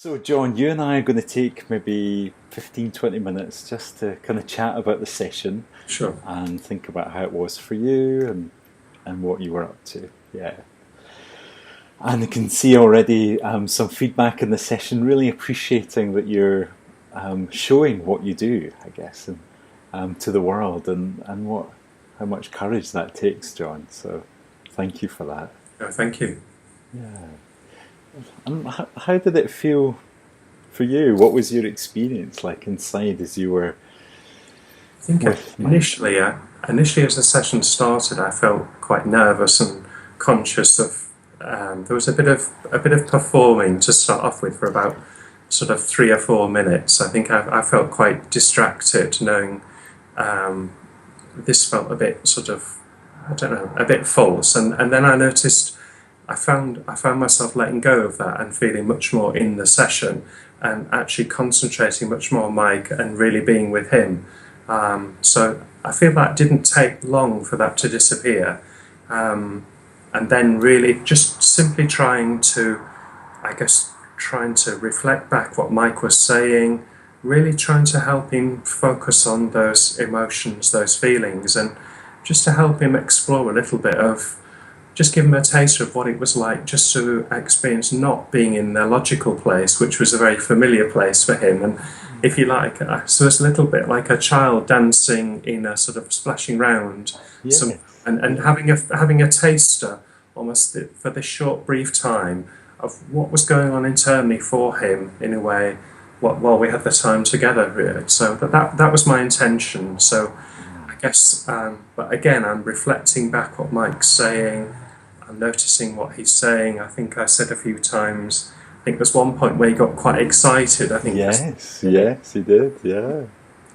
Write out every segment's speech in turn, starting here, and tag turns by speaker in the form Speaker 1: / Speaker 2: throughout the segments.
Speaker 1: So, John, you and I are going to take maybe 15, 20 minutes just to kind of chat about the session
Speaker 2: Sure.
Speaker 1: and think about how it was for you and what you were up to. Yeah. And I can see already some feedback in the session, really appreciating that you're showing what you do, I guess, to the world and how much courage that takes, John. So, thank you for that.
Speaker 2: No, thank you.
Speaker 1: Yeah. And how did it feel for you? What was your experience like inside as you were
Speaker 2: I think
Speaker 1: with Mike?
Speaker 2: initially as the session started, I felt quite nervous and conscious of. There was a bit of performing to start off with for about sort of 3 or 4 minutes. I think I felt quite distracted, knowing um, this felt a bit sort of, I don't know, a bit false. And then I noticed I found myself letting go of that and feeling much more in the session and actually concentrating much more on Mike and really being with him. So I feel that didn't take long for that to disappear. And then really just simply trying to reflect back what Mike was saying, really trying to help him focus on those emotions, those feelings, and just to help him explore a little bit of, just give him a taste of what it was like just to experience not being in the logical place, which was a very familiar place for him. And if you like, so it's a little bit like a child dancing in a sort of splashing round, some
Speaker 1: Yes,
Speaker 2: and
Speaker 1: yeah,
Speaker 2: having a taster almost for this short brief time of what was going on internally for him in a way, while we had the time together really. So that was my intention. So
Speaker 1: yeah,
Speaker 2: I guess, but again, I'm reflecting back what Mike's saying. I'm noticing what he's saying. I think I said a few times. I think there's one point where he got quite excited. I think that's
Speaker 1: yes, yes, he did, yeah.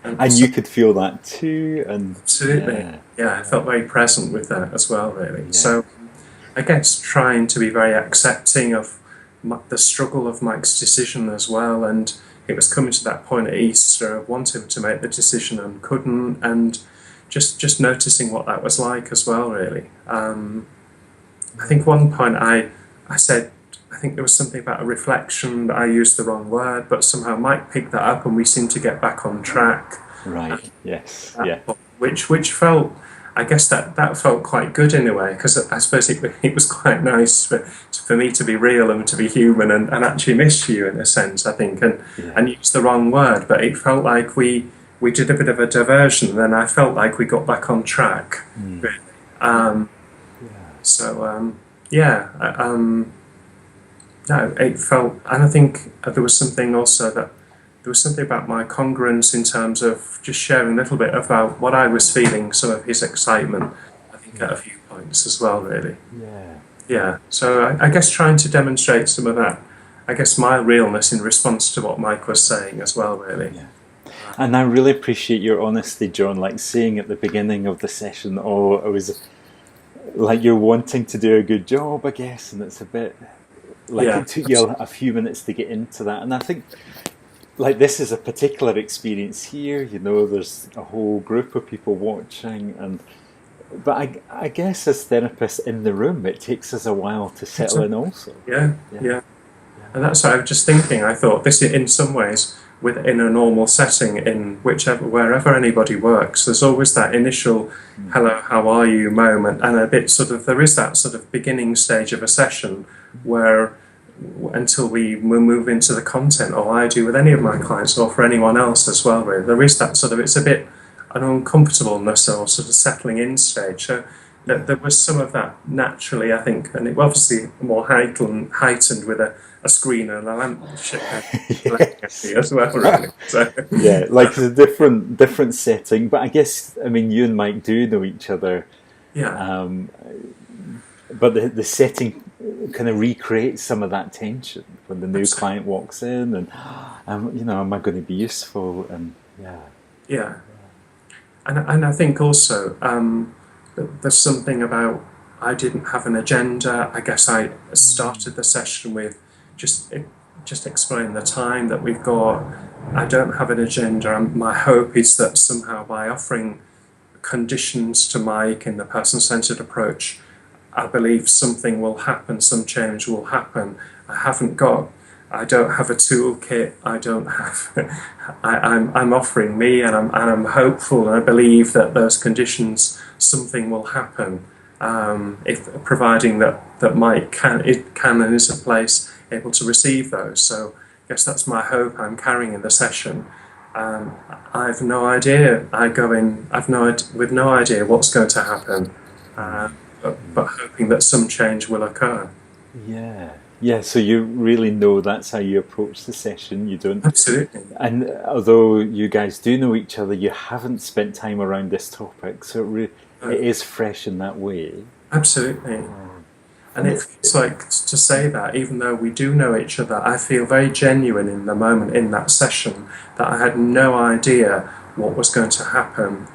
Speaker 2: and
Speaker 1: And
Speaker 2: so
Speaker 1: you could feel that too, and
Speaker 2: absolutely,
Speaker 1: yeah,
Speaker 2: yeah, I
Speaker 1: yeah,
Speaker 2: felt very present with that as well. Really.
Speaker 1: yeah,
Speaker 2: So I guess trying to be very accepting of the struggle of Mike's decision as well, and it was coming to that point at Easter, wanting to make the decision and couldn't, and just noticing what that was like as well. Really. I think one point I said, I think there was something about a reflection that I used the wrong word, but somehow Mike picked that up and we seemed to get back on track.
Speaker 1: right,
Speaker 2: At
Speaker 1: yes,
Speaker 2: that
Speaker 1: yeah,
Speaker 2: point, which felt, I guess that felt quite good in a way, because I suppose it was quite nice for me to be real and to be human and actually miss you in a sense, I think,
Speaker 1: yeah,
Speaker 2: and use the wrong word, but it felt like we did a bit of a diversion, and then I felt like we got back on track.
Speaker 1: mm,
Speaker 2: Really.
Speaker 1: yeah,
Speaker 2: Um,
Speaker 1: yeah,
Speaker 2: so yeah, no, it felt, and I think there was something also that there was something about my congruence in terms of just sharing a little bit about what I was feeling, some of his excitement, I think at a
Speaker 1: yeah,
Speaker 2: few points as well, really.
Speaker 1: yeah,
Speaker 2: Yeah, so I guess trying to demonstrate some of that, I guess my realness in response to what Mike was saying as well, really.
Speaker 1: yeah. And I really appreciate your honesty, John, like saying at the beginning of the session, oh, it was like you're wanting to do a good job, I guess, and it's a bit like
Speaker 2: Yeah,
Speaker 1: it took you a few minutes to get into that. And I think like this is a particular experience here, there's a whole group of people watching, and but I guess as therapists in the room, it takes us a while to settle in
Speaker 2: exactly.
Speaker 1: also.
Speaker 2: Yeah,
Speaker 1: Yeah,
Speaker 2: yeah.
Speaker 1: yeah,
Speaker 2: And that's what I was just thinking. I thought this, in some ways, within a normal setting, in whichever wherever anybody works, there's always that initial
Speaker 1: mm,
Speaker 2: "hello, how are you" moment, and a bit sort of there is that sort of beginning stage of a session where until we move into the content, or I do with any of my clients, or for anyone else as well. Really, there is that sort of, it's a bit an uncomfortableness or sort of settling in stage. So that
Speaker 1: yeah.
Speaker 2: there was some of that naturally, I think, and it was obviously more heightened with a screen and a lampshade looking at me
Speaker 1: Yes.
Speaker 2: as well, really. So
Speaker 1: Yeah, like it's a different setting, but I guess I mean you and Mike do know each other,
Speaker 2: yeah,
Speaker 1: um, but the setting kind of recreates some of that tension when the new
Speaker 2: absolutely,
Speaker 1: client walks in, and am I going to be useful? And yeah,
Speaker 2: yeah. And I think also there's something about, I didn't have an agenda. I guess I started the session with just just explain the time that we've got. I don't have an agenda. My hope is that somehow by offering conditions to Mike in the person-centered approach, I believe something will happen, some change will happen. I haven't got I don't have a toolkit. I don't have. I'm offering me, and I'm hopeful, and I believe that those conditions, something will happen. If providing that Mike can and is a place able to receive those. So I guess that's my hope I'm carrying in the session. I've no idea. I go in. With no idea what's going to happen, but hoping that some change will occur.
Speaker 1: Yeah. Yeah, so you really know that's how you approach the session. You don't,
Speaker 2: Absolutely.
Speaker 1: and although you guys do know each other, you haven't spent time around this topic, so it is fresh in that way.
Speaker 2: Absolutely. And
Speaker 1: And it's
Speaker 2: it's like to say that, even though we do know each other, I feel very genuine in the moment in that session that I had no idea what was going to happen.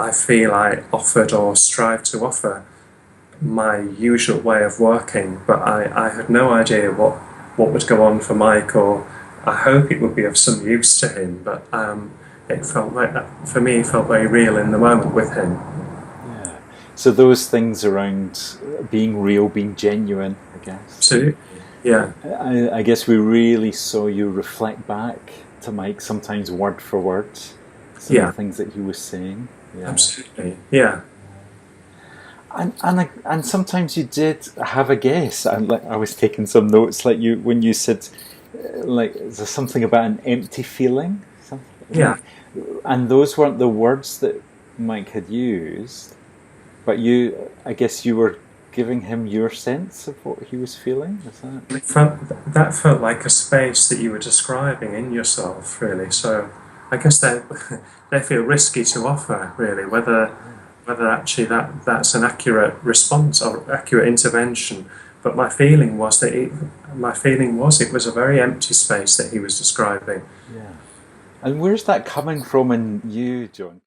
Speaker 2: I feel I offered or strived to offer my usual way of working, but I had no idea what would go on for Mike, or I hope it would be of some use to him. But it felt like that, for me, it felt very real in the moment with him.
Speaker 1: yeah. So those things around being real, being genuine, I guess.
Speaker 2: Absolutely. Yeah.
Speaker 1: I guess we really saw you reflect back to Mike, sometimes word for word, some of
Speaker 2: Yeah.
Speaker 1: the things that he was saying. Yeah.
Speaker 2: Absolutely. Yeah.
Speaker 1: And sometimes you did have a guess. I was taking some notes, like you when you said, like there's something about an empty feeling.
Speaker 2: Yeah.
Speaker 1: And those weren't the words that Mike had used, but I guess you were giving him your sense of what he was feeling. Is that?
Speaker 2: That felt like a space that you were describing in yourself, really. So I guess they feel risky to offer, really, whether actually that's an accurate response or accurate intervention. But my feeling was it was a very empty space that he was describing.
Speaker 1: Yeah. And where's that coming from in you, John?